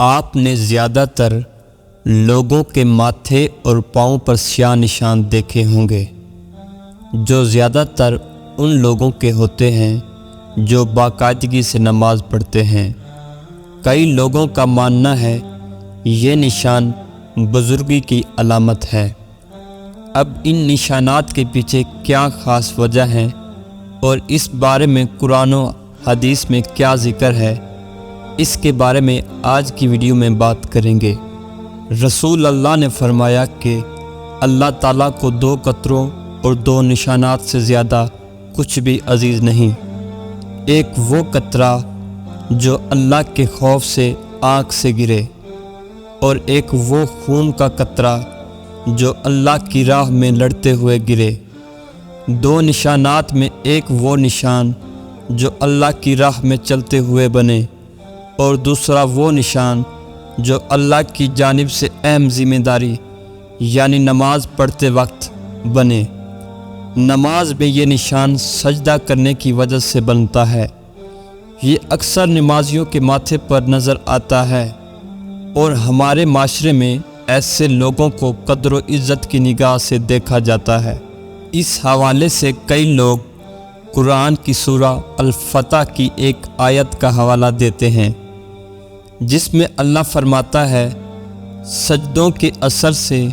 آپ نے زیادہ تر لوگوں کے ماتھے اور پاؤں پر سیاہ نشان دیکھے ہوں گے، جو زیادہ تر ان لوگوں کے ہوتے ہیں جو باقاعدگی سے نماز پڑھتے ہیں۔ کئی لوگوں کا ماننا ہے یہ نشان بزرگی کی علامت ہے۔ اب ان نشانات کے پیچھے کیا خاص وجہ ہے اور اس بارے میں قرآن و حدیث میں کیا ذکر ہے، اس کے بارے میں آج کی ویڈیو میں بات کریں گے۔ رسول اللہ نے فرمایا کہ اللہ تعالیٰ کو 2 قطروں اور 2 نشانات سے زیادہ کچھ بھی عزیز نہیں۔ ایک وہ قطرہ جو اللہ کے خوف سے آنکھ سے گرے، اور ایک وہ خون کا قطرہ جو اللہ کی راہ میں لڑتے ہوئے گرے۔ 2 نشانات میں ایک وہ نشان جو اللہ کی راہ میں چلتے ہوئے بنے، اور دوسرا وہ نشان جو اللہ کی جانب سے اہم ذمہ داری یعنی نماز پڑھتے وقت بنے۔ نماز میں یہ نشان سجدہ کرنے کی وجہ سے بنتا ہے۔ یہ اکثر نمازیوں کے ماتھے پر نظر آتا ہے، اور ہمارے معاشرے میں ایسے لوگوں کو قدر و عزت کی نگاہ سے دیکھا جاتا ہے۔ اس حوالے سے کئی لوگ قرآن کی سورہ الفتح کی ایک آیت کا حوالہ دیتے ہیں، جس میں اللہ فرماتا ہے سجدوں کے اثر سے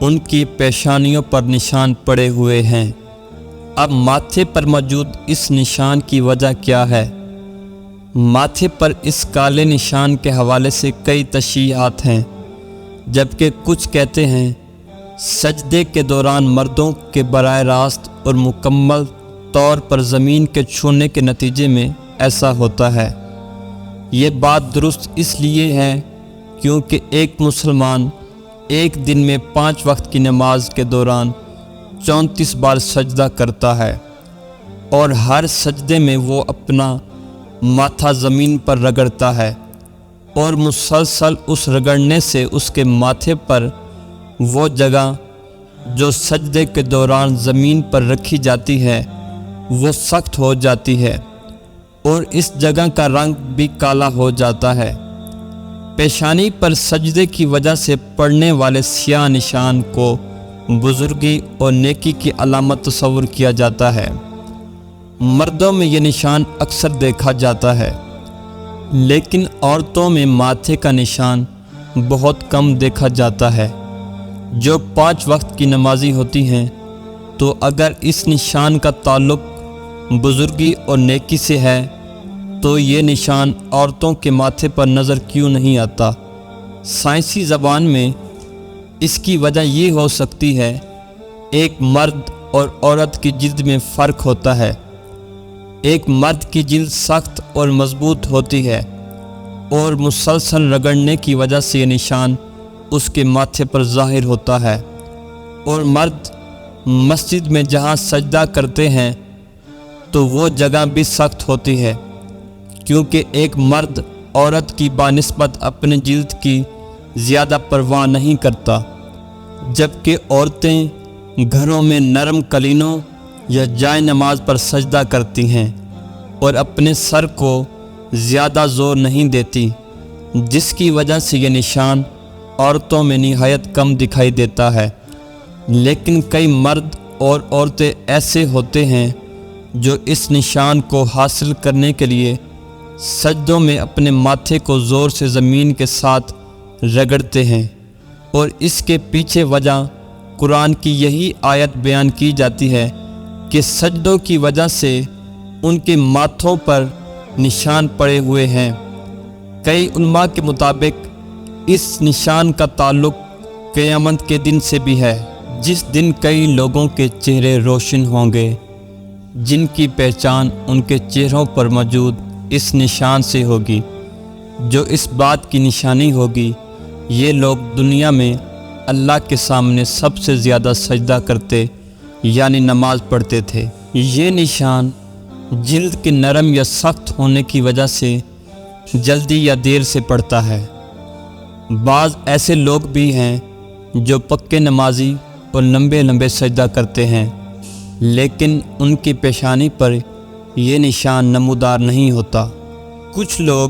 ان کی پیشانیوں پر نشان پڑے ہوئے ہیں۔ اب ماتھے پر موجود اس نشان کی وجہ کیا ہے؟ ماتھے پر اس کالے نشان کے حوالے سے کئی تشریحات ہیں، جبکہ کچھ کہتے ہیں سجدے کے دوران مردوں کے براہ راست اور مکمل طور پر زمین کے چھونے کے نتیجے میں ایسا ہوتا ہے۔ یہ بات درست اس لیے ہے کیونکہ ایک مسلمان ایک دن میں 5 وقت کی نماز کے دوران 34 بار سجدہ کرتا ہے، اور ہر سجدے میں وہ اپنا ماتھا زمین پر رگڑتا ہے، اور مسلسل اس رگڑنے سے اس کے ماتھے پر وہ جگہ جو سجدے کے دوران زمین پر رکھی جاتی ہے وہ سخت ہو جاتی ہے، اور اس جگہ کا رنگ بھی کالا ہو جاتا ہے۔ پیشانی پر سجدے کی وجہ سے پڑنے والے سیاہ نشان کو بزرگی اور نیکی کی علامت تصور کیا جاتا ہے۔ مردوں میں یہ نشان اکثر دیکھا جاتا ہے، لیکن عورتوں میں ماتھے کا نشان بہت کم دیکھا جاتا ہے۔ جو 5 وقت کی نمازی ہوتی ہیں تو اگر اس نشان کا تعلق بزرگی اور نیکی سے ہے تو یہ نشان عورتوں کے ماتھے پر نظر کیوں نہیں آتا؟ سائنسی زبان میں اس کی وجہ یہ ہو سکتی ہے، ایک مرد اور عورت کی جلد میں فرق ہوتا ہے۔ ایک مرد کی جلد سخت اور مضبوط ہوتی ہے، اور مسلسل رگڑنے کی وجہ سے یہ نشان اس کے ماتھے پر ظاہر ہوتا ہے، اور مرد مسجد میں جہاں سجدہ کرتے ہیں تو وہ جگہ بھی سخت ہوتی ہے، کیونکہ ایک مرد عورت کی بنسبت اپنے جلد کی زیادہ پرواہ نہیں کرتا، جبکہ عورتیں گھروں میں نرم قالینوں یا جائے نماز پر سجدہ کرتی ہیں اور اپنے سر کو زیادہ زور نہیں دیتی، جس کی وجہ سے یہ نشان عورتوں میں نہایت کم دکھائی دیتا ہے۔ لیکن کئی مرد اور عورتیں ایسے ہوتے ہیں جو اس نشان کو حاصل کرنے کے لیے سجدوں میں اپنے ماتھے کو زور سے زمین کے ساتھ رگڑتے ہیں، اور اس کے پیچھے وجہ قرآن کی یہی آیت بیان کی جاتی ہے کہ سجدوں کی وجہ سے ان کے ماتھوں پر نشان پڑے ہوئے ہیں۔ کئی علماء کے مطابق اس نشان کا تعلق قیامت کے دن سے بھی ہے، جس دن کئی لوگوں کے چہرے روشن ہوں گے، جن کی پہچان ان کے چہروں پر موجود اس نشان سے ہوگی۔ جو اس بات کی نشانی ہوگی، یہ لوگ دنیا میں اللہ کے سامنے سب سے زیادہ سجدہ کرتے یعنی نماز پڑھتے تھے۔ یہ نشان جلد کے نرم یا سخت ہونے کی وجہ سے جلدی یا دیر سے پڑتا ہے۔ بعض ایسے لوگ بھی ہیں جو پکے نمازی اور لمبے لمبے سجدہ کرتے ہیں، لیکن ان کی پیشانی پر یہ نشان نمودار نہیں ہوتا۔ کچھ لوگ